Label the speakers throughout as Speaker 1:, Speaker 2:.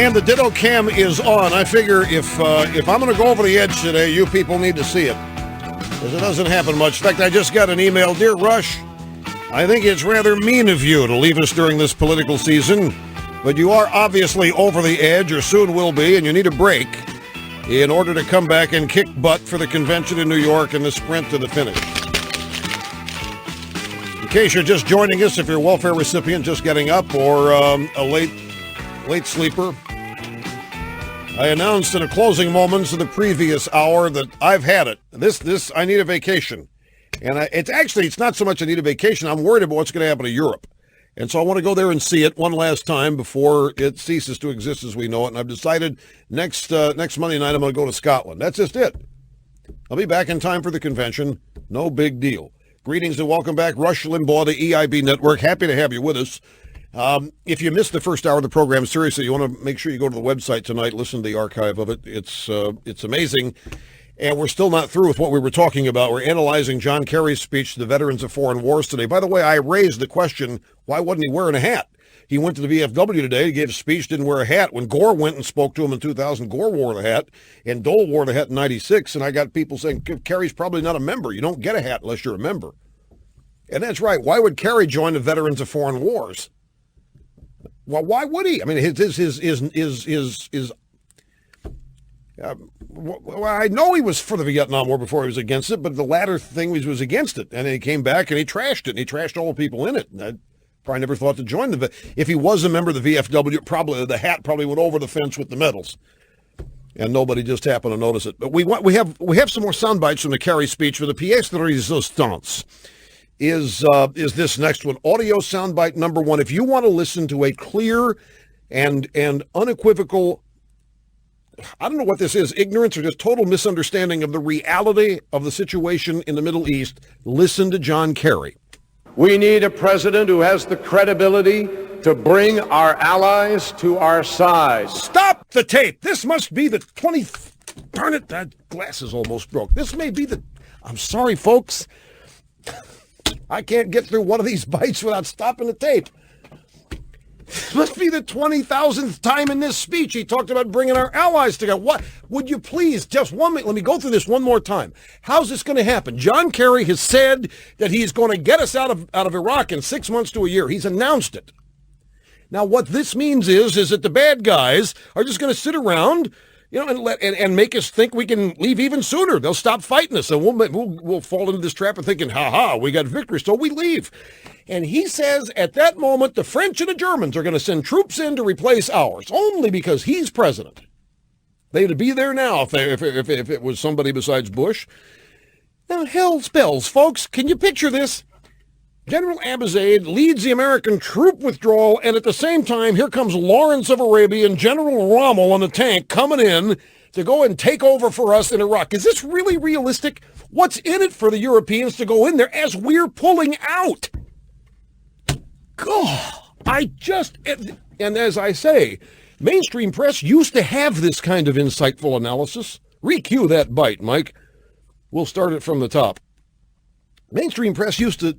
Speaker 1: And the Ditto Cam is on. I figure if I'm going to go over the edge today, you people need to see it, because it doesn't happen much. In fact, I just got an email. Dear Rush, I think it's rather mean of you to leave us during this political season, but you are obviously over the edge, or soon will be, and you need a break in order to come back and kick butt for the convention in New York and the sprint to the finish. In case you're just joining us, if you're a welfare recipient just getting up or a late sleeper, I announced in the closing moments of the previous hour that I've had it. I need a vacation. And it's not so much I need a vacation. I'm worried about what's going to happen to Europe. And so I want to go there and see it one last time before it ceases to exist as we know it. And I've decided next Monday night I'm going to go to Scotland. That's just it. I'll be back in time for the convention. No big deal. Greetings and welcome back. Rush Limbaugh, the EIB Network. Happy to have you with us. If you missed the first hour of the program, seriously, you want to make sure you go to the website tonight, listen to the archive of it. It's amazing. And we're still not through with what we were talking about. We're analyzing John Kerry's speech to the veterans of foreign wars today. By the way, I raised the question, why wasn't he wearing a hat? He went to the VFW today, he gave a speech, didn't wear a hat. When Gore went and spoke to him in 2000, Gore wore the hat, and Dole wore the hat in 96, and I got people saying, Kerry's probably not a member. You don't get a hat unless you're a member. And that's right. Why would Kerry join the veterans of foreign wars? Well, why would he? I mean, well, I know he was for the Vietnam War before he was against it, but the latter thing he was against it. And then he came back and he trashed it, and he trashed all the people in it. And I probably never thought to join if he was a member of the VFW, probably the hat probably went over the fence with the medals. And nobody just happened to notice it. But we have some more sound bites from the Kerry speech with the pièce de résistance. Is this next one. Audio soundbite number one. If you want to listen to a clear and unequivocal, I don't know what this is, ignorance or just total misunderstanding of the reality of the situation in the Middle East, listen to John Kerry.
Speaker 2: We need a president who has the credibility to bring our allies to our side.
Speaker 1: Stop the tape. This must be the 20th. Darn it, that glass is almost broke. This may be I'm sorry, folks. I can't get through one of these bites without stopping the tape. This must be the 20,000th time in this speech he talked about bringing our allies together. What? Would you please, just 1 minute, let me go through this one more time. How's this going to happen? John Kerry has said that he's going to get us out of Iraq in 6 months to a year. He's announced it. Now, what this means is that the bad guys are just going to sit around, and make us think we can leave even sooner. They'll stop fighting us, and we'll fall into this trap of thinking, we got victory, so we leave. And he says at that moment, the French and the Germans are going to send troops in to replace ours, only because he's president. They'd be there now if it was somebody besides Bush. Now, hell's bells, folks. Can you picture this? General Abizaid leads the American troop withdrawal, and at the same time, here comes Lawrence of Arabia and General Rommel on the tank coming in to go and take over for us in Iraq. Is this really realistic? What's in it for the Europeans to go in there as we're pulling out? God, and as I say, mainstream press used to have this kind of insightful analysis. Recue that bite, Mike. We'll start it from the top. Mainstream press used to,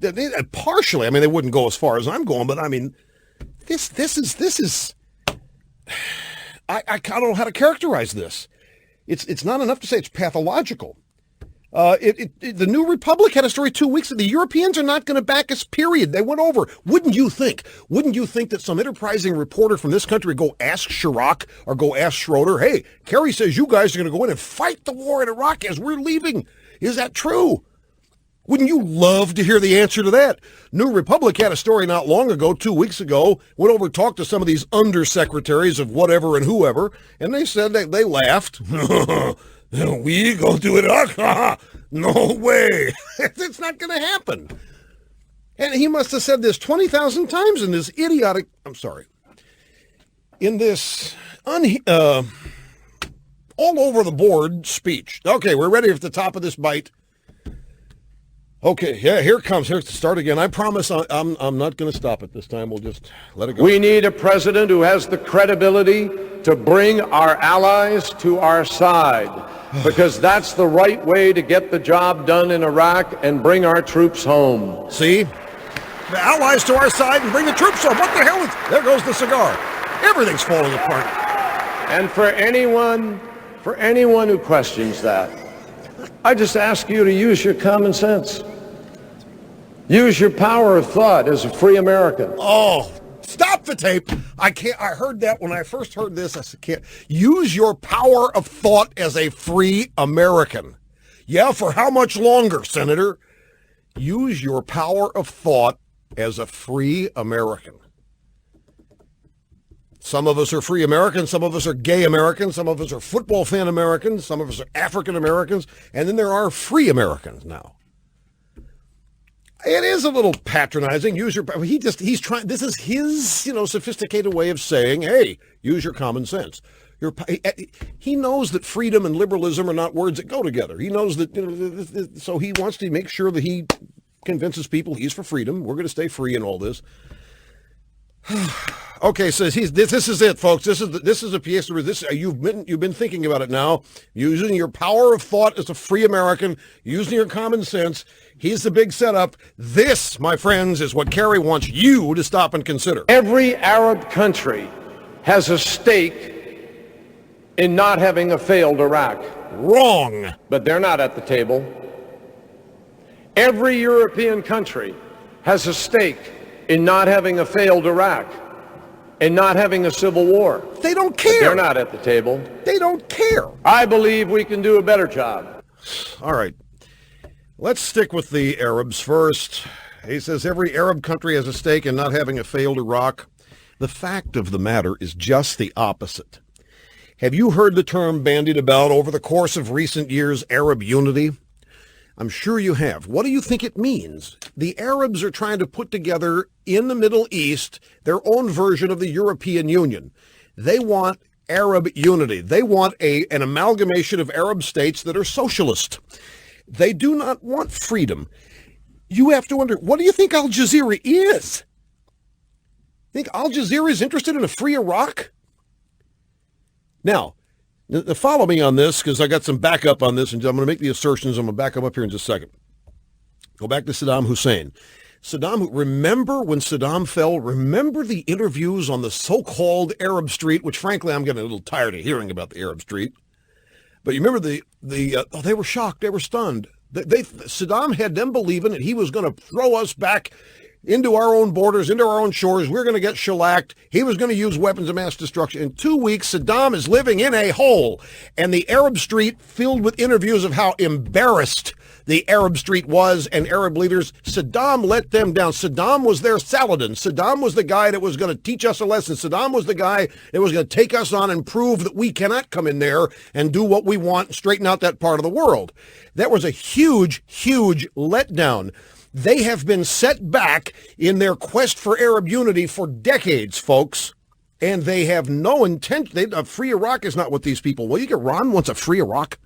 Speaker 1: partially, they wouldn't go as far as I'm going, but this is, I don't know how to characterize this. It's not enough to say it's pathological. The New Republic had a story 2 weeks ago. The Europeans are not going to back us, period. They went over. Wouldn't you think that some enterprising reporter from this country would go ask Chirac or go ask Schroeder, hey, Kerry says you guys are going to go in and fight the war in Iraq as we're leaving. Is that true? Wouldn't you love to hear the answer to that? New Republic had a story not long ago, 2 weeks ago, went over and talked to some of these undersecretaries of whatever and whoever, and they said they laughed. We go to Iraq? No way. It's not going to happen. And he must have said this 20,000 times in this in this all over the board speech. Okay, we're ready for the top of this bite. Okay, yeah, here it comes. Here's the start again. I promise I'm not going to stop it this time. We'll just let it go.
Speaker 2: We need a president who has the credibility to bring our allies to our side, because that's the right way to get the job done in Iraq and bring our troops home.
Speaker 1: See? The allies to our side and bring the troops home. What the hell is... There goes the cigar. Everything's falling apart.
Speaker 2: And for anyone who questions that, I just ask you to use your common sense. Use your power of thought as a free American.
Speaker 1: Oh, stop the tape. I can't. I heard that when I first heard this. I said, can't. Use your power of thought as a free American. Yeah, for how much longer, Senator? Use your power of thought as a free American. Some of us are free Americans, some of us are gay Americans, some of us are football fan Americans, some of us are African Americans, and then there are free Americans now. It is a little patronizing. Use your, he's trying, this is his, sophisticated way of saying, hey, use your common sense. He knows that freedom and liberalism are not words that go together. He knows that, so he wants to make sure that he convinces people he's for freedom. We're going to stay free in all this. Okay, so this is it, folks. This is a piece of this. You've been thinking about it now. Using your power of thought as a free American, using your common sense. He's the big setup. This, my friends, is what Kerry wants you to stop and consider.
Speaker 2: Every Arab country has a stake in not having a failed Iraq.
Speaker 1: Wrong.
Speaker 2: But they're not at the table. Every European country has a stake in not having a failed Iraq and not having a civil war.
Speaker 1: They don't care.
Speaker 2: But they're not at the table.
Speaker 1: They don't care.
Speaker 2: I believe we can do a better job.
Speaker 1: All right. Let's stick with the Arabs first. He says every Arab country has a stake in not having a failed Iraq. The fact of the matter is just the opposite. Have you heard the term bandied about over the course of recent years, Arab unity? I'm sure you have. What do you think it means? The Arabs are trying to put together in the Middle East their own version of the European Union. They want Arab unity. They want an amalgamation of Arab states that are socialist. They do not want freedom. You have to wonder, what do you think Al Jazeera is? Think Al Jazeera is interested in a free Iraq? Now, follow me on this because I got some backup on this, and I'm going to make the assertions. I'm going to back them up here in just a second. Go back to Saddam Hussein. Remember when Saddam fell? Remember the interviews on the so-called Arab Street, which frankly I'm getting a little tired of hearing about the Arab Street. But you remember they were shocked, they were stunned. Saddam had them believing that he was going to throw us back into our own borders, into our own shores. We're going to get shellacked. He was going to use weapons of mass destruction. In 2 weeks, Saddam is living in a hole. And the Arab Street filled with interviews of how embarrassed the Arab Street was and Arab leaders. Saddam let them down. Saddam was their Saladin. Saddam was the guy that was going to teach us a lesson. Saddam was the guy that was going to take us on and prove that we cannot come in there and do what we want and straighten out that part of the world. That was a huge, huge letdown. They have been set back in their quest for Arab unity for decades, folks, and they have no intention. A free Iraq is not what these people want. You think Iran wants a free Iraq?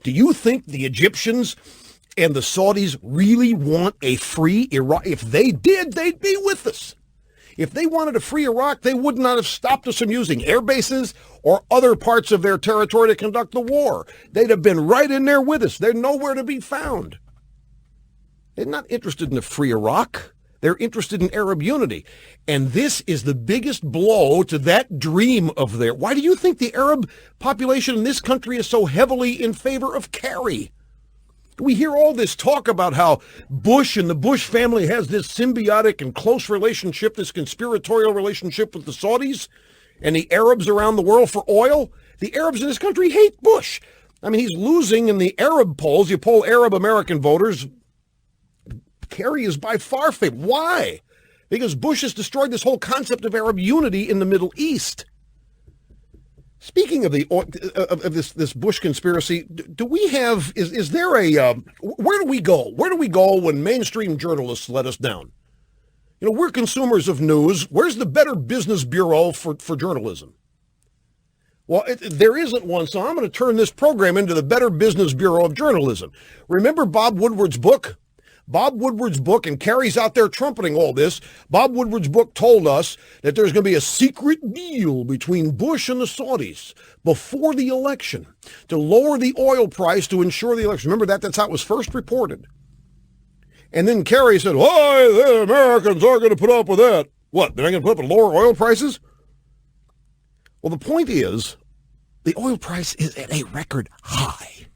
Speaker 1: Do you think the Egyptians and the Saudis really want a free Iraq? If they did, they'd be with us. If they wanted a free Iraq, they would not have stopped us from using air bases or other parts of their territory to conduct the war. They'd have been right in there with us. They're nowhere to be found. They're not interested in a free Iraq. They're interested in Arab unity. And this is the biggest blow to that dream of theirs. Why do you think the Arab population in this country is so heavily in favor of Kerry? We hear all this talk about how Bush and the Bush family has this symbiotic and close relationship, this conspiratorial relationship with the Saudis and the Arabs around the world for oil. The Arabs in this country hate Bush. I mean, he's losing in the Arab polls. You poll Arab American voters, Kerry is by far favored. Why? Because Bush has destroyed this whole concept of Arab unity in the Middle East. Speaking of this Bush conspiracy, do we have, is there a, where do we go? Where do we go when mainstream journalists let us down? We're consumers of news. Where's the Better Business Bureau for journalism? Well, there isn't one, so I'm going to turn this program into the Better Business Bureau of Journalism. Remember Bob Woodward's book? Bob Woodward's book, and Kerry's out there trumpeting all this. Bob Woodward's book told us that there's going to be a secret deal between Bush and the Saudis before the election to lower the oil price to ensure the election. Remember that? That's how it was first reported. And then Kerry said, "Why, the Americans aren't going to put up with that." What? They're not going to put up with lower oil prices? Well, the point is, the oil price is at a record high.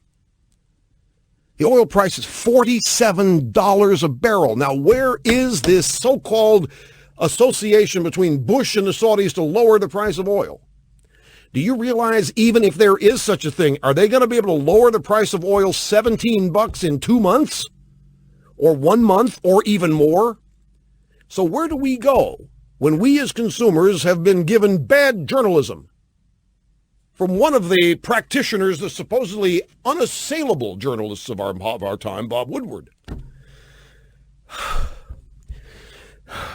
Speaker 1: The oil price is $47 a barrel. Now, where is this so-called association between Bush and the Saudis to lower the price of oil? Do you realize even if there is such a thing, are they going to be able to lower the price of oil $17 in 2 months? Or 1 month, or even more? So where do we go when we as consumers have been given bad journalism from one of the practitioners, the supposedly unassailable journalists of our time, Bob Woodward?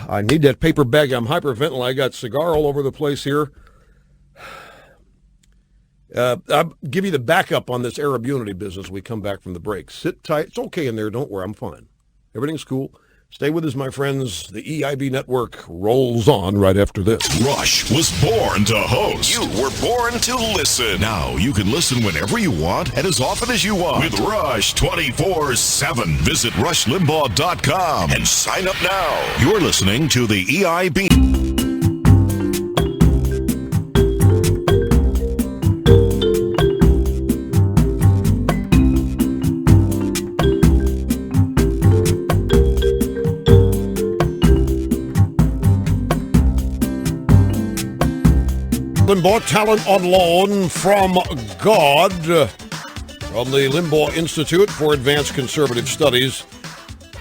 Speaker 1: I need that paper bag. I'm hyperventilating. I got cigar all over the place here. I'll give you the backup on this Arab Unity business when we come back from the break. Sit tight. It's okay in there. Don't worry. I'm fine. Everything's cool. Stay with us, my friends. The EIB network rolls on right after this.
Speaker 3: Rush was born to host. You were born to listen. Now you can listen whenever you want and as often as you want with Rush 24/7. Visit rushlimbaugh.com and sign up now. You're listening to the EIB.
Speaker 1: Limbaugh talent on loan from God, from the Limbaugh Institute for Advanced Conservative Studies.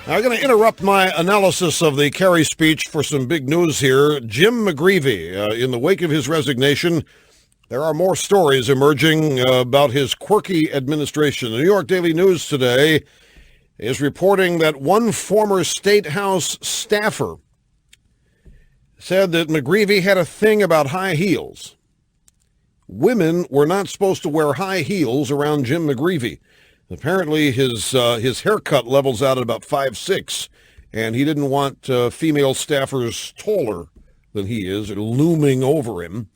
Speaker 1: Now, I'm going to interrupt my analysis of the Kerry speech for some big news here. Jim McGreevey, in the wake of his resignation, there are more stories emerging about his quirky administration. The New York Daily News today is reporting that one former State House staffer said that McGreevey had a thing about high heels. Women were not supposed to wear high heels around Jim McGreevey. Apparently his haircut levels out at about 5'6", and he didn't want female staffers taller than he is, or looming over him.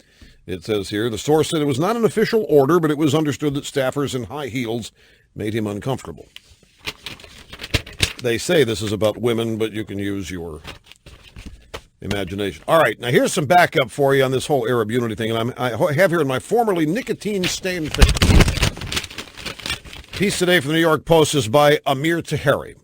Speaker 1: It says here, the source said it was not an official order, but it was understood that staffers in high heels made him uncomfortable. They say this is about women, but you can use your imagination. All right, now here's some backup for you on this whole Arab Unity thing, and I have here in my formerly nicotine-stained paper. Piece today from the New York Post is by Amir Taheri.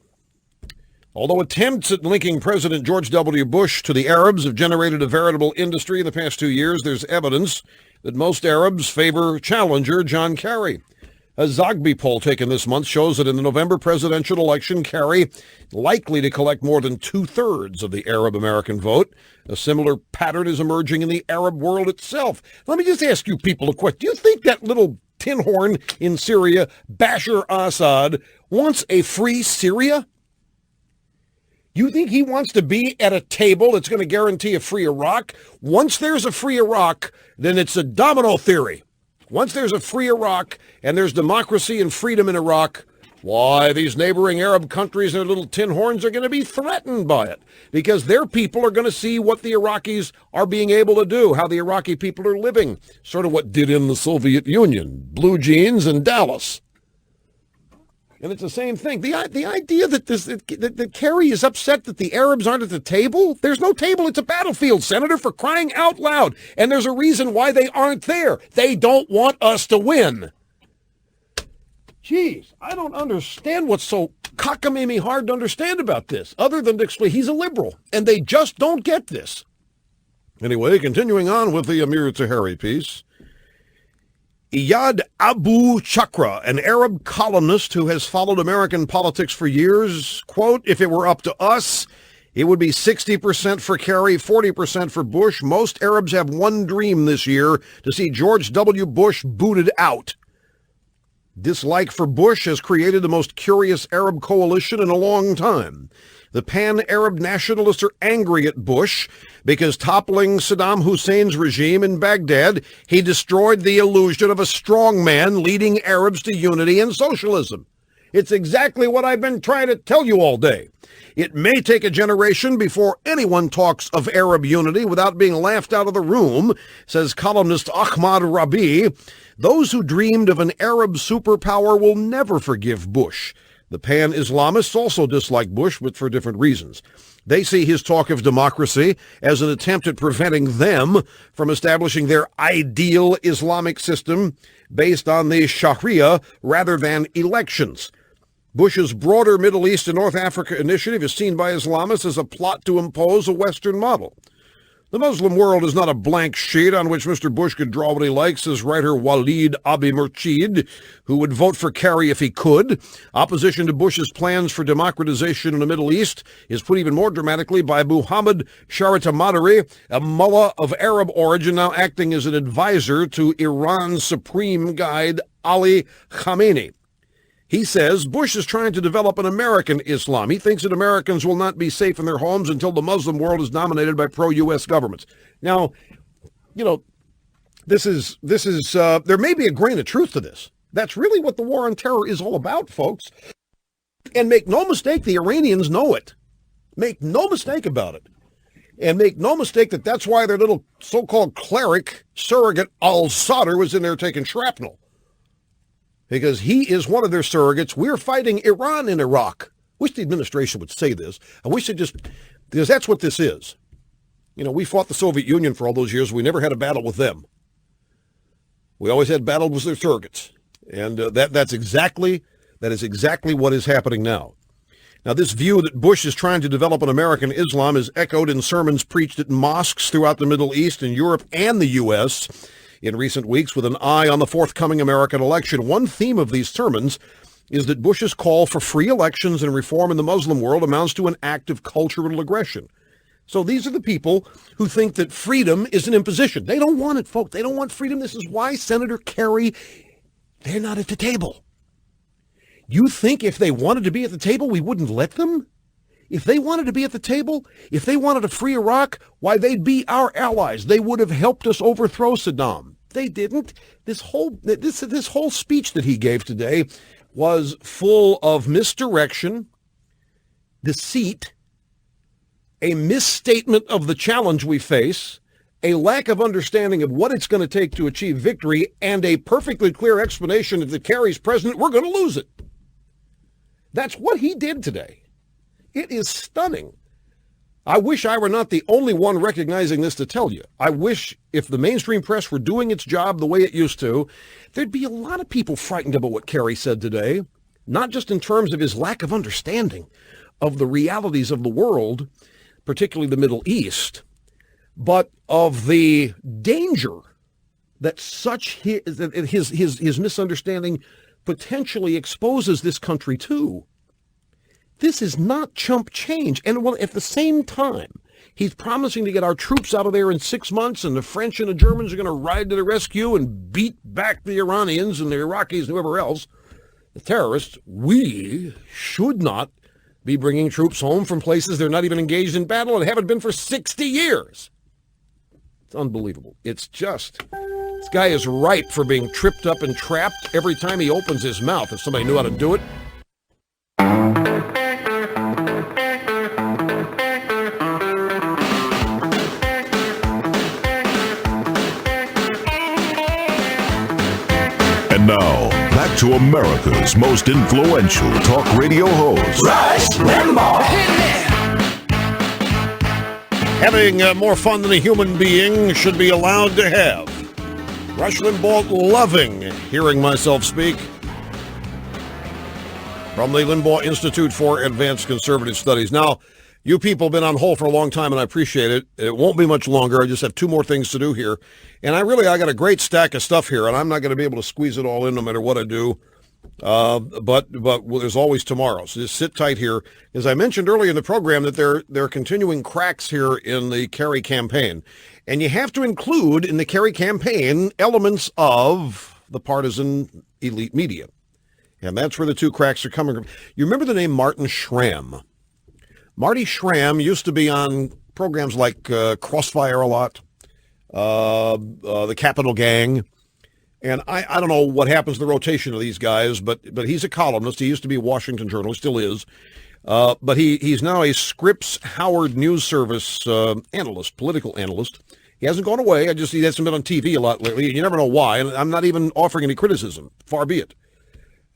Speaker 1: Although attempts at linking President George W. Bush to the Arabs have generated a veritable industry in the past 2 years, there's evidence that most Arabs favor challenger John Kerry. A Zogby poll taken this month shows that in the November presidential election, Kerry likely to collect more than 2/3 of the Arab American vote. A similar pattern is emerging in the Arab world itself. Let me just ask you people a question. Do you think that little tin horn in Syria, Bashar Assad, wants a free Syria? You think he wants to be at a table that's going to guarantee a free Iraq? Once there's a free Iraq, then it's a domino theory. Once there's a free Iraq and there's democracy and freedom in Iraq, why, these neighboring Arab countries and their little tin horns are going to be threatened by it because their people are going to see what the Iraqis are being able to do, how the Iraqi people are living, sort of what did in the Soviet Union, blue jeans and Dallas. And it's the same thing. The idea that Kerry is upset that the Arabs aren't at the table? There's no table. It's a battlefield, Senator, for crying out loud. And there's a reason why they aren't there. They don't want us to win. Geez, I don't understand what's so cockamamie hard to understand about this, other than to explain he's a liberal, and they just don't get this. Anyway, continuing on with the Amir Taheri piece. Iyad Abu Chakra, an Arab columnist who has followed American politics for years, quote, if it were up to us, it would be 60% for Kerry, 40% for Bush. Most Arabs have one dream this year, to see George W. Bush booted out. Dislike for Bush has created the most curious Arab coalition in a long time. The pan-Arab nationalists are angry at Bush because toppling Saddam Hussein's regime in Baghdad, he destroyed the illusion of a strong man leading Arabs to unity and socialism. It's exactly what I've been trying to tell you all day. It may take a generation before anyone talks of Arab unity without being laughed out of the room, says columnist Ahmad Rabi. Those who dreamed of an Arab superpower will never forgive Bush. The pan-Islamists also dislike Bush, but for different reasons. They see his talk of democracy as an attempt at preventing them from establishing their ideal Islamic system based on the Sharia rather than elections. Bush's broader Middle East and North Africa initiative is seen by Islamists as a plot to impose a Western model. The Muslim world is not a blank sheet on which Mr. Bush could draw what he likes, says writer Walid Abi Murchid, who would vote for Kerry if he could. Opposition to Bush's plans for democratization in the Middle East is put even more dramatically by Muhammad Sharata Madari, a mullah of Arab origin now acting as an advisor to Iran's supreme guide Ali Khamenei. He says Bush is trying to develop an American Islam. He thinks that Americans will not be safe in their homes until the Muslim world is dominated by pro-U.S. governments. Now, you know, this is there may be a grain of truth to this. That's really what the war on terror is all about, folks. And make no mistake, the Iranians know it. Make no mistake about it. And make no mistake that that's why their little so-called cleric surrogate al-Sadr was in there taking shrapnel. Because he is one of their surrogates. We're fighting Iran in Iraq. Wish the administration would say this. I wish it just, because that's what this is. You know, we fought the Soviet Union for all those years. We never had a battle with them. We always had battles with their surrogates. And that is exactly what is happening now. Now, this view that Bush is trying to develop an American Islam is echoed in sermons preached at mosques throughout the Middle East and Europe and the U.S., in recent weeks, with an eye on the forthcoming American election. One theme of these sermons is that Bush's call for free elections and reform in the Muslim world amounts to an act of cultural aggression. So these are the people who think that freedom is an imposition. They don't want it, folks. They don't want freedom. This is why Senator Kerry, they're not at the table. You think if they wanted to be at the table, we wouldn't let them? If they wanted to be at the table, if they wanted a free Iraq, why, they'd be our allies. They would have helped us overthrow Saddam. They didn't. This whole speech that he gave today was full of misdirection, deceit, a misstatement of the challenge we face, a lack of understanding of what it's going to take to achieve victory, and a perfectly clear explanation that if Kerry's president, we're going to lose it. That's what he did today. It is stunning. I wish I were not the only one recognizing this to tell you. I wish if the mainstream press were doing its job the way it used to, there'd be a lot of people frightened about what Kerry said today, not just in terms of his lack of understanding of the realities of the world, particularly the Middle East, but of the danger that such his misunderstanding potentially exposes this country to. This is not chump change. And well, at the same time, he's promising to get our troops out of there in 6 months, and the French and the Germans are going to ride to the rescue and beat back the Iranians and the Iraqis and whoever else, the terrorists. We should not be bringing troops home from places they're not even engaged in battle and haven't been for 60 years. It's unbelievable. It's just, this guy is ripe for being tripped up and trapped every time he opens his mouth. If somebody knew how to do it.
Speaker 3: And now, back to America's most influential talk radio host,
Speaker 4: Rush Limbaugh.
Speaker 1: Having more fun than a human being should be allowed to have. Rush Limbaugh loving hearing myself speak. From the Limbaugh Institute for Advanced Conservative Studies. Now, you people have been on hold for a long time, and I appreciate it. It won't be much longer. I just have 2 more things to do here. And I got a great stack of stuff here, and I'm not going to be able to squeeze it all in no matter what I do. But there's always tomorrow. So just sit tight here. As I mentioned earlier in the program, that there are continuing cracks here in the Kerry campaign. And you have to include in the Kerry campaign elements of the partisan elite media. And that's where the 2 cracks are coming from. You remember the name Martin Schramm? Marty Schramm used to be on programs like Crossfire a lot, the Capital Gang. And I don't know what happens to the rotation of these guys, but he's a columnist. He used to be a Washington journalist, still is. But he's now a Scripps Howard News Service analyst, political analyst. He hasn't gone away. He hasn't been on TV a lot lately. You never know why. And I'm not even offering any criticism. Far be it.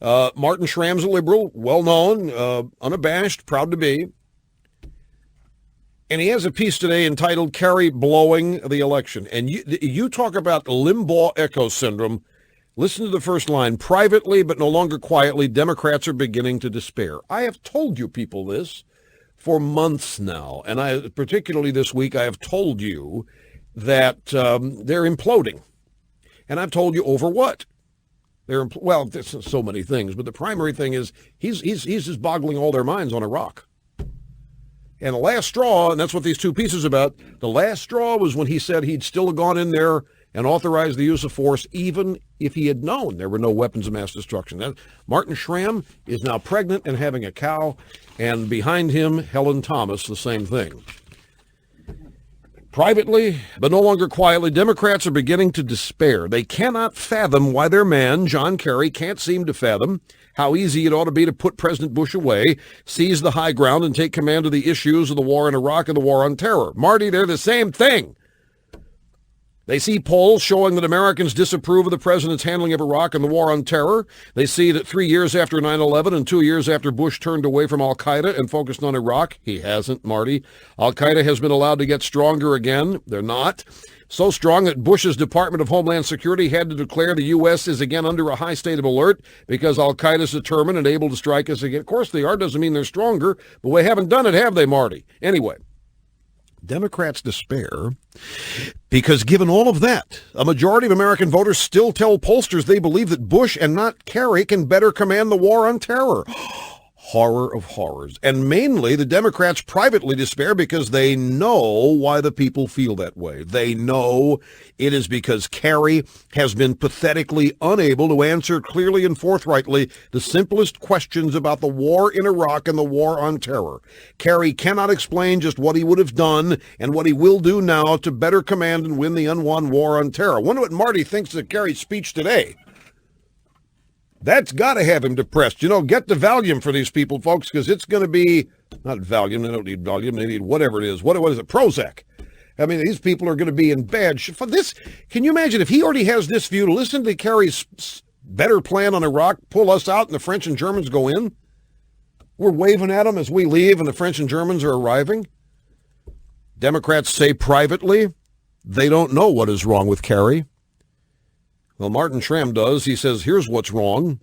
Speaker 1: Martin Schramm's a liberal, well-known, unabashed, proud to be. And he has a piece today entitled Kerry Blowing the Election. And you talk about Limbaugh echo syndrome. Listen to the first line. Privately, but no longer quietly, Democrats are beginning to despair. I have told you people this for months now. And particularly this week, I have told you that they're imploding. And I've told you over what? Well, there's so many things, but the primary thing is he's just boggling all their minds on Iraq. And the last straw, and that's what these two pieces about, the last straw was when he said he'd still have gone in there and authorized the use of force even if he had known there were no weapons of mass destruction. Martin Schramm is now pregnant and having a cow, and behind him, Helen Thomas, the same thing. Privately, but no longer quietly, Democrats are beginning to despair. They cannot fathom why their man, John Kerry, can't seem to fathom how easy it ought to be to put President Bush away, seize the high ground, and take command of the issues of the war in Iraq and the war on terror. Marty, they're the same thing. They see polls showing that Americans disapprove of the president's handling of Iraq and the war on terror. They see that 3 years after 9/11 and 2 years after Bush turned away from al-Qaeda and focused on Iraq, he hasn't, Marty. Al-Qaeda has been allowed to get stronger again. They're not. So strong that Bush's Department of Homeland Security had to declare the U.S. is again under a high state of alert because al-Qaeda is determined and able to strike us again. Of course they are. Doesn't mean they're stronger, but we haven't done it, have they, Marty? Anyway. Democrats despair because given all of that, a majority of American voters still tell pollsters they believe that Bush and not Kerry can better command the war on terror. Horror of horrors. And mainly the Democrats privately despair because they know why the people feel that way. They know it is because Kerry has been pathetically unable to answer clearly and forthrightly the simplest questions about the war in Iraq and the war on terror. Kerry cannot explain just what he would have done and what he will do now to better command and win the unwon war on terror. I wonder what Marty thinks of Kerry's speech today. That's got to have him depressed. You know, get the Valium for these people, folks, because it's going to be, not Valium, they don't need Valium, they need whatever it is. What is it? Prozac. I mean, these people are going to be in bad shape. For this, can you imagine if he already has this view to listen to Kerry's better plan on Iraq, pull us out and the French and Germans go in? We're waving at them as we leave and the French and Germans are arriving. Democrats say privately they don't know what is wrong with Kerry. Well, Martin Schramm does. He says, here's what's wrong.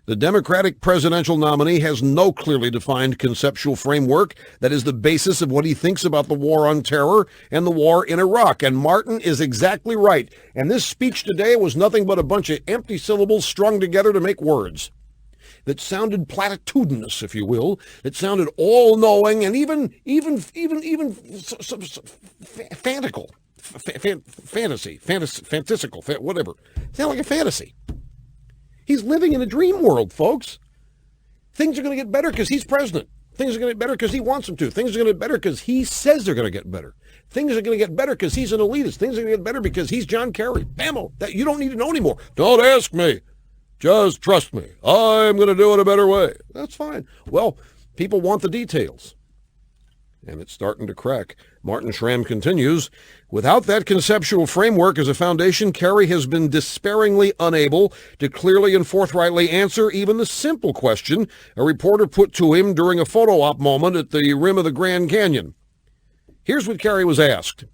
Speaker 1: The Democratic presidential nominee has no clearly defined conceptual framework that is the basis of what he thinks about the war on terror and the war in Iraq. And Martin is exactly right. And this speech today was nothing but a bunch of empty syllables strung together to make words that sounded platitudinous, if you will, that sounded all-knowing and even fantical. Fantasical, whatever. Sound like a fantasy. He's living in a dream world, folks. Things are going to get better because he's president. Things are going to get better because he wants them to. Things are going to get better because he says they're going to get better. Things are going to get better because he's an elitist. Things are going to get better because he's John Kerry. Bammo. That you don't need to know anymore. Don't ask me. Just trust me. I'm going to do it a better way. That's fine. Well, people want the details. And it's starting to crack. Martin Schramm continues, without that conceptual framework as a foundation, Kerry has been despairingly unable to clearly and forthrightly answer even the simple question a reporter put to him during a photo op moment at the rim of the Grand Canyon. Here's what Kerry was asked.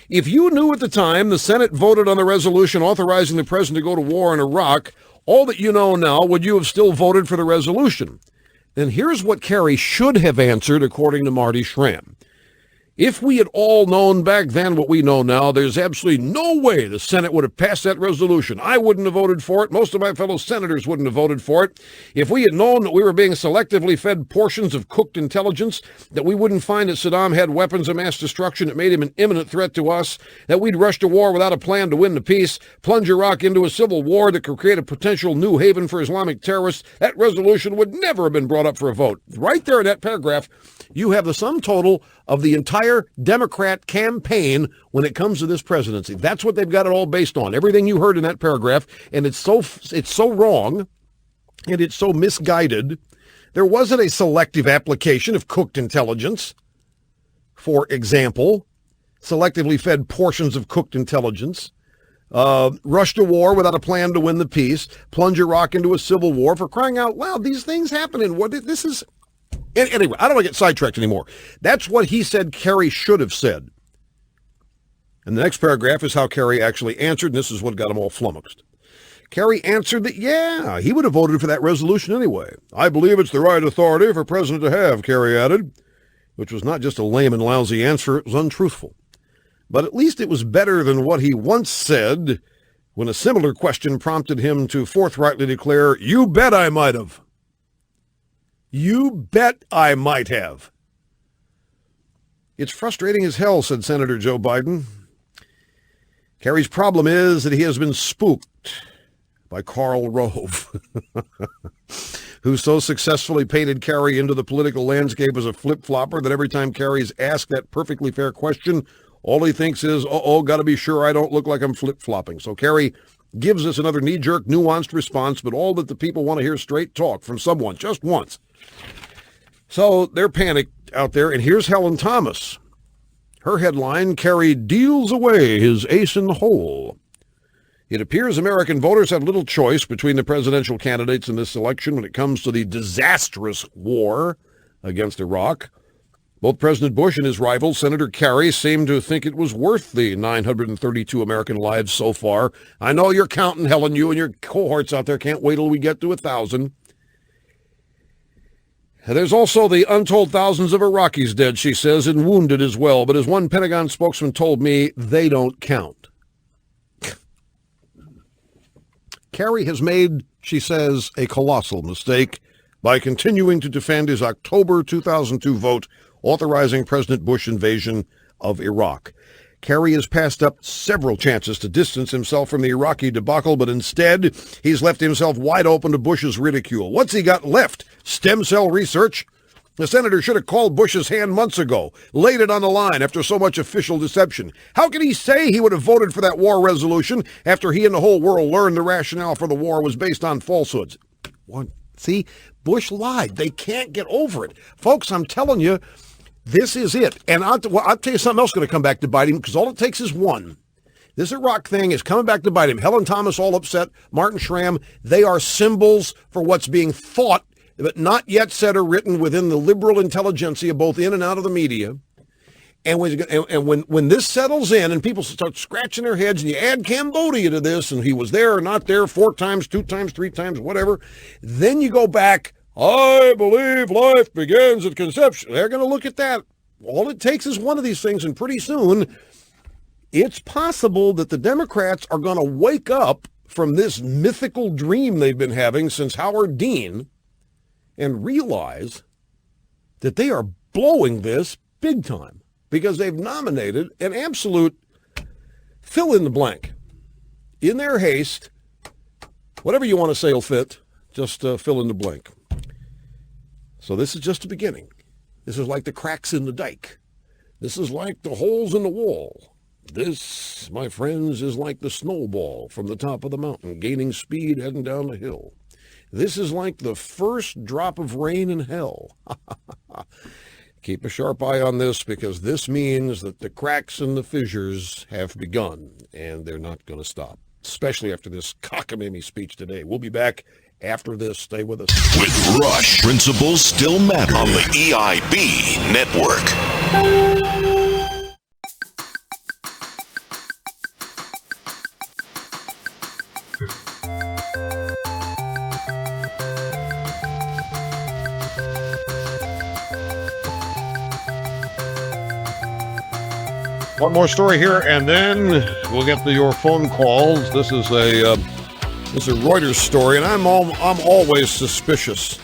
Speaker 1: If you knew at the time the Senate voted on the resolution authorizing the president to go to war in Iraq, all that you know now, would you have still voted for the resolution? Then here's what Kerry should have answered, according to Marty Schramm. If we had all known back then what we know now, there's absolutely no way the Senate would have passed that resolution. I wouldn't have voted for it. Most of my fellow senators wouldn't have voted for it. If we had known that we were being selectively fed portions of cooked intelligence, that we wouldn't find that Saddam had weapons of mass destruction that made him an imminent threat to us, that we'd rush to war without a plan to win the peace, plunge Iraq into a civil war that could create a potential new haven for Islamic terrorists, that resolution would never have been brought up for a vote. Right there in that paragraph, you have the sum total of the entire Democrat campaign when it comes to this presidency. That's what they've got it all based on. Everything you heard in that paragraph, and it's so wrong, and it's so misguided. There wasn't a selective application of cooked intelligence. For example, selectively fed portions of cooked intelligence. rush to war without a plan to win the peace, plunge Iraq into a civil war. For crying out loud, these things happen in war. This is... Anyway, I don't want to get sidetracked anymore. That's what he said Kerry should have said. And the next paragraph is how Kerry actually answered, and this is what got him all flummoxed. Kerry answered that, yeah, he would have voted for that resolution anyway. I believe it's the right authority for president to have, Kerry added, which was not just a lame and lousy answer, it was untruthful. But at least it was better than what he once said when a similar question prompted him to forthrightly declare, "You bet I might have." You bet I might have. It's frustrating as hell, said Senator Joe Biden. Kerry's problem is that he has been spooked by Karl Rove, who so successfully painted Kerry into the political landscape as a flip-flopper that every time Kerry's asked that perfectly fair question, all he thinks is, got to be sure I don't look like I'm flip-flopping. So Kerry gives us another knee-jerk, nuanced response, but all that the people want to hear straight talk from someone, just once. So they're panicked out there, and here's Helen Thomas. Her headline, Kerry deals away his ace in the hole. It appears American voters have little choice between the presidential candidates in this election when it comes to the disastrous war against Iraq. Both President Bush and his rival, Senator Kerry, seem to think it was worth the 932 American lives so far. I know you're counting, Helen, you and your cohorts out there can't wait till we get to 1,000. There's also the untold thousands of Iraqis dead, she says, and wounded as well. But as one Pentagon spokesman told me, they don't count. Kerry has made, she says, a colossal mistake by continuing to defend his October 2002 vote authorizing President Bush's invasion of Iraq. Kerry has passed up several chances to distance himself from the Iraqi debacle, but instead he's left himself wide open to Bush's ridicule. What's he got left? Stem cell research? The senator should have called Bush's hand months ago, laid it on the line after so much official deception. How can he say he would have voted for that war resolution after he and the whole world learned the rationale for the war was based on falsehoods? See, Bush lied. They can't get over it. Folks, I'm telling you, this is it. And I'll tell you something else going to come back to bite him, because all it takes is one. This Iraq thing is coming back to bite him. Helen Thomas all upset, Martin Schramm. They are symbols for what's being thought, but not yet said or written within the liberal intelligentsia, both in and out of the media. And when this settles in and people start scratching their heads and you add Cambodia to this and he was there or not there 4 times, 2 times, 3 times, whatever, then you go back, I believe life begins at conception. They're going to look at that. All it takes is one of these things, and pretty soon it's possible that the Democrats are going to wake up from this mythical dream they've been having since Howard Dean and realize that they are blowing this big time because they've nominated an absolute fill in the blank. In their haste, whatever you want to say will fit, just fill in the blank. So this is just the beginning. This is like the cracks in the dike. This is like the holes in the wall. This, my friends, is like the snowball from the top of the mountain, gaining speed, heading down the hill. This is like the first drop of rain in hell. Keep a sharp eye on this, because this means that the cracks and the fissures have begun, and they're not going to stop, especially after this cockamamie speech today. We'll be back after this. Stay with us.
Speaker 3: With Rush, principles still matter on the EIB network.
Speaker 1: One more story here, and then we'll get to your phone calls. This is a Reuters story, and I'm always suspicious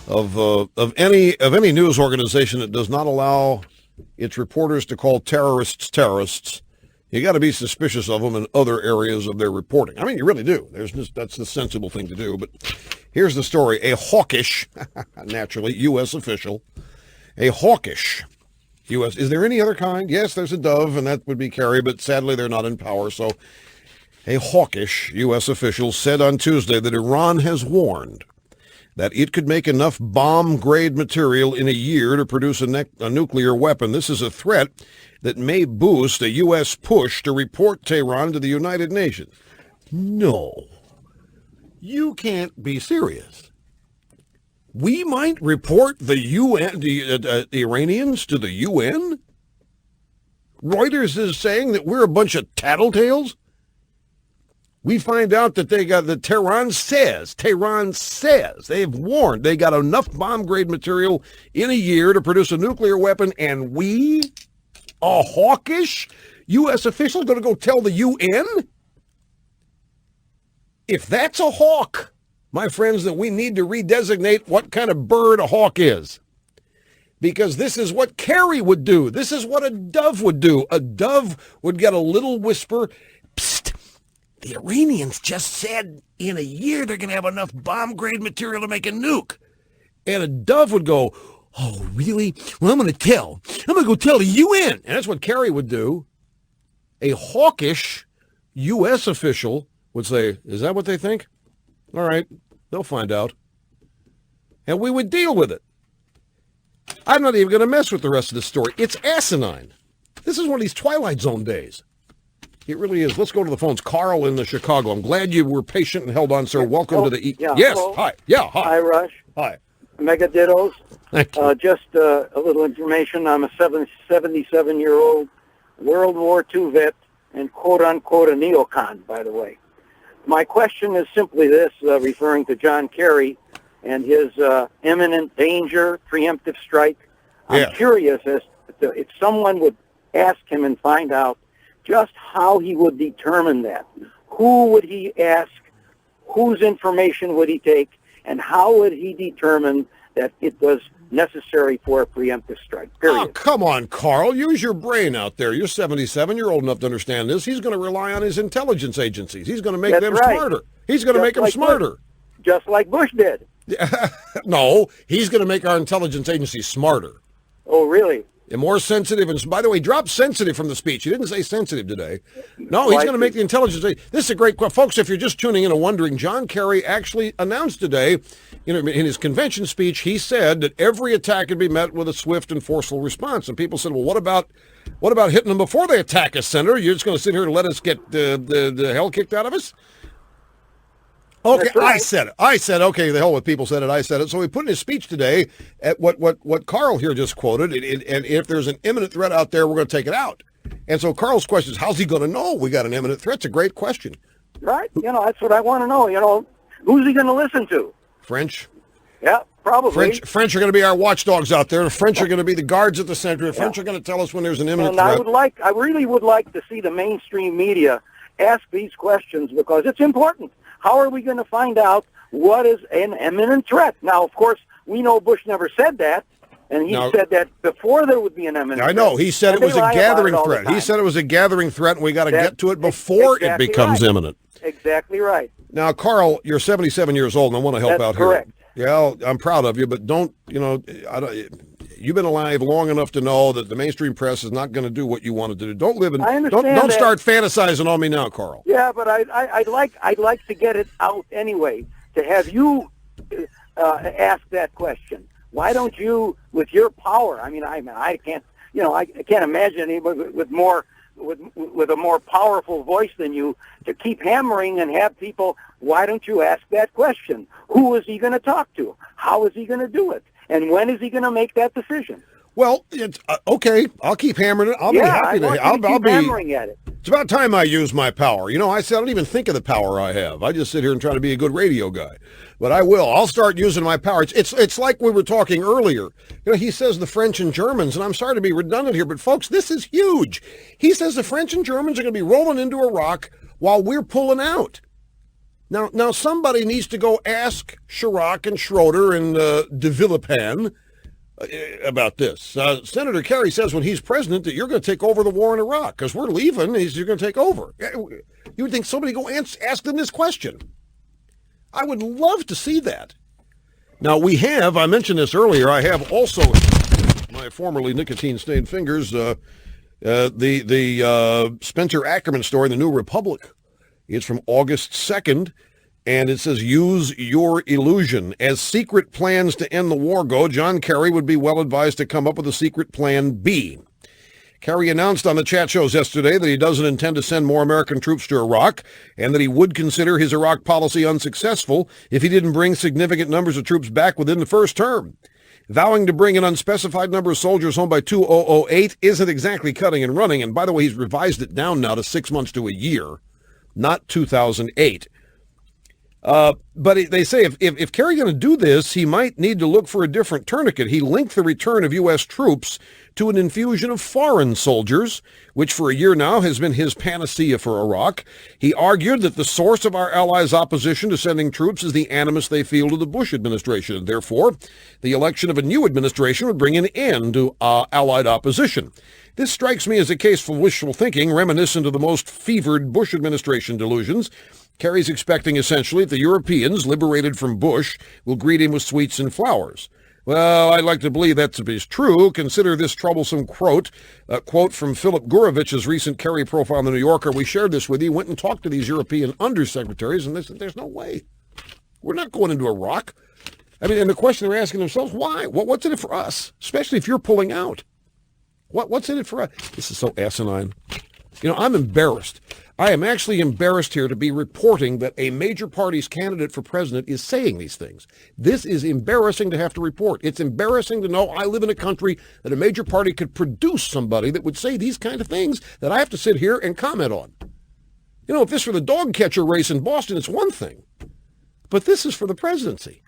Speaker 1: of any news organization that does not allow its reporters to call terrorists terrorists. You got to be suspicious of them in other areas of their reporting. I mean, you really do. That's the sensible thing to do. But here's the story: a hawkish, naturally U.S. official, a hawkish U.S. Is there any other kind? Yes, there's a dove, and that would be Kerry, but sadly they're not in power. So a hawkish U.S. official said on Tuesday that Iran has warned that it could make enough bomb-grade material in a year to produce a nuclear weapon. This is a threat that may boost a U.S. push to report Tehran to the United Nations. No, you can't be serious. We might report the UN, the Iranians to the UN? Reuters is saying that we're a bunch of tattletales? We find out that Tehran says they've warned they got enough bomb-grade material in a year to produce a nuclear weapon, and we, a hawkish U.S. official, going to go tell the UN? If that's a hawk, my friends, then we need to redesignate what kind of bird a hawk is. Because this is what Kerry would do. This is what a dove would do. A dove would get a little whisper, psst, the Iranians just said in a year they're going to have enough bomb-grade material to make a nuke. And a dove would go, oh, really? Well, I'm going to go tell the UN. And that's what Kerry would do. A hawkish U.S. official would say, is that what they think? All right, they'll find out. And we would deal with it. I'm not even going to mess with the rest of the story. It's asinine. This is one of these Twilight Zone days. It really is. Let's go to the phones. Carl in the Chicago. I'm glad you were patient and held on, sir. Welcome to the... Yes, hello. Hi. Yeah, hi.
Speaker 4: Hi, Rush.
Speaker 1: Hi.
Speaker 4: Mega dittos.
Speaker 1: Thank you.
Speaker 4: Just a little information. I'm a 77-year-old World War II vet and quote-unquote a neocon, by the way. My question is simply this, referring to John Kerry and his imminent danger, preemptive strike. I'm curious as to if someone would ask him and find out just how he would determine that. Who would he ask? Whose information would he take? And how would he determine that it was necessary for a preemptive strike? Period.
Speaker 1: Oh, come on, Carl. Use your brain out there. You're 77. You're old enough to understand this. He's going to rely on his intelligence agencies. He's going to make them smarter. He's going to make them smarter.
Speaker 4: Just like Bush did.
Speaker 1: No, he's going to make our intelligence agencies smarter.
Speaker 4: Oh, really?
Speaker 1: And more sensitive. And by the way, drop sensitive from the speech. He didn't say sensitive today. No, he's going to make the intelligence. This is a great question. Folks, if you're just tuning in and wondering, John Kerry actually announced today, in his convention speech, he said that every attack could be met with a swift and forceful response. And people said, well, what about hitting them before they attack us, Senator? You're just going to sit here and let us get the hell kicked out of us? Okay, right. I said, okay, the hell with people said it, I said it. So he put in his speech today at what Carl here just quoted, and if there's an imminent threat out there, we're going to take it out. And so Carl's question is, how's he going to know we got an imminent threat? It's a great question.
Speaker 4: Right. That's what I want to know. Who's he going to listen to?
Speaker 1: French.
Speaker 4: Yeah, probably.
Speaker 1: French are going to be our watchdogs out there. The French are going to be the guards at the center. The French are going to tell us when there's an imminent threat.
Speaker 4: I really would like to see the mainstream media ask these questions because it's important. How are we going to find out what is an imminent threat? Now, of course, we know Bush never said that, and he said that before there would be an imminent threat.
Speaker 1: I know. He said it was a gathering threat. He said it was a gathering threat, and we got to get to it before it becomes imminent.
Speaker 4: Exactly right.
Speaker 1: Now, Carl, you're 77 years old, and I want to help out here.
Speaker 4: Correct.
Speaker 1: Yeah, I'm proud of you, but don't, you've been alive long enough to know that the mainstream press is not going to do what you wanted to do. Don't live in.
Speaker 4: I understand
Speaker 1: don't start fantasizing on me now, Carl.
Speaker 4: Yeah, but I'd like to get it out anyway. To have you ask that question. Why don't you, with your power? I can't. I can't imagine anybody with a more powerful voice than you to keep hammering and have people. Why don't you ask that question? Who is he going to talk to? How is he going to do it? And when is he going to make that decision?
Speaker 1: Well, it's okay. I'll keep hammering it. I'll be happy to. I'll be
Speaker 4: hammering at it.
Speaker 1: It's about time I use my power. I said I don't even think of the power I have. I just sit here and try to be a good radio guy. But I will. I'll start using my power. It's like we were talking earlier. He says the French and Germans, and I'm sorry to be redundant here, but folks, this is huge. He says the French and Germans are going to be rolling into Iraq while we're pulling out. Now somebody needs to go ask Chirac and Schroeder and de Villepin about this. Senator Kerry says when he's president that you're going to take over the war in Iraq because we're leaving. You're going to take over. You would think somebody go ask them this question. I would love to see that. Now I mentioned this earlier, I have also my formerly nicotine-stained fingers, the Spencer Ackerman story, The New Republic. It's from August 2nd. And it says, use your illusion. As secret plans to end the war go, John Kerry would be well advised to come up with a secret plan B. Kerry announced on the chat shows yesterday that he doesn't intend to send more American troops to Iraq and that he would consider his Iraq policy unsuccessful if he didn't bring significant numbers of troops back within the first term. Vowing to bring an unspecified number of soldiers home by 2008 isn't exactly cutting and running. And by the way, he's revised it down now to 6 months to a year, not 2008. But they say if Kerry's going to do this, he might need to look for a different tourniquet. He linked the return of U.S. troops to an infusion of foreign soldiers, which for a year now has been his panacea for Iraq. He argued that the source of our allies' opposition to sending troops is the animus they feel to the Bush administration, and therefore the election of a new administration would bring an end to allied opposition. This strikes me as a case for wishful thinking, reminiscent of the most fevered Bush administration delusions. Kerry's expecting essentially that the Europeans, liberated from Bush, will greet him with sweets and flowers. Well, I'd like to believe that is true. Consider this troublesome quote from Philip Gurovich's recent Kerry profile in the New Yorker. We shared this with you. Went and talked to these European undersecretaries, and they said, there's no way. We're not going into Iraq. I mean, and the question they're asking themselves, why? What's in it for us? Especially if you're pulling out. What's in it for us? This is so asinine. You know, I'm embarrassed. I am actually embarrassed here to be reporting that a major party's candidate for president is saying these things. This is embarrassing to have to report. It's embarrassing to know I live in a country that a major party could produce somebody that would say these kind of things that I have to sit here and comment on. You know, if this were the dog catcher race in Boston, it's one thing. But this is for the presidency.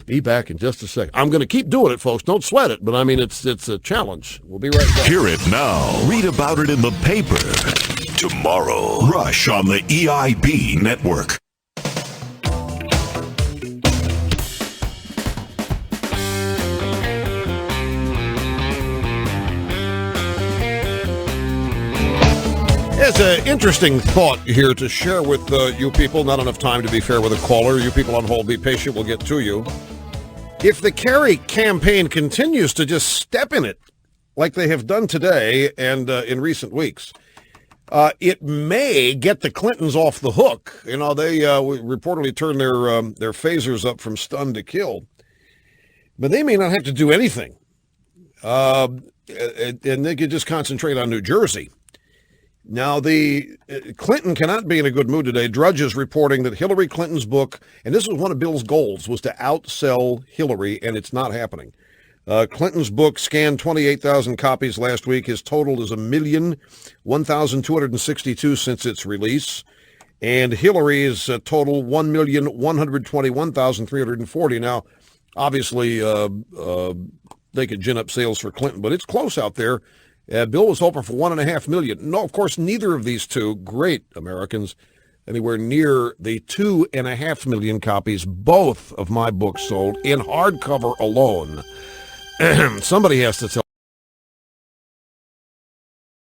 Speaker 1: Be back in just a second. I'm going to keep doing it, folks. Don't sweat it, but I mean, it's a challenge. We'll be right back.
Speaker 3: Hear it now. Read about it in the paper tomorrow. Rush on the EIB network.
Speaker 1: It's an interesting thought here to share with you people. Not enough time to be fair with a caller. You people on hold, be patient. We'll get to you. If the Kerry campaign continues to just step in it like they have done today and in recent weeks, it may get the Clintons off the hook. You know, they reportedly turned their phasers up from stun to kill. But they may not have to do anything. And they could just concentrate on New Jersey. Now, the Clinton cannot be in a good mood today. Drudge is reporting that Hillary Clinton's book, and this was one of Bill's goals, was to outsell Hillary, and it's not happening. Clinton's book scanned 28,000 copies last week. His total is 1,162 since its release. And Hillary's total 1,121,340. Now, obviously, they could gin up sales for Clinton, but it's close out there. Bill was hoping for 1.5 million. No, of course, neither of these two great Americans anywhere near the 2.5 million copies both of my books sold in hardcover alone. Somebody has to tell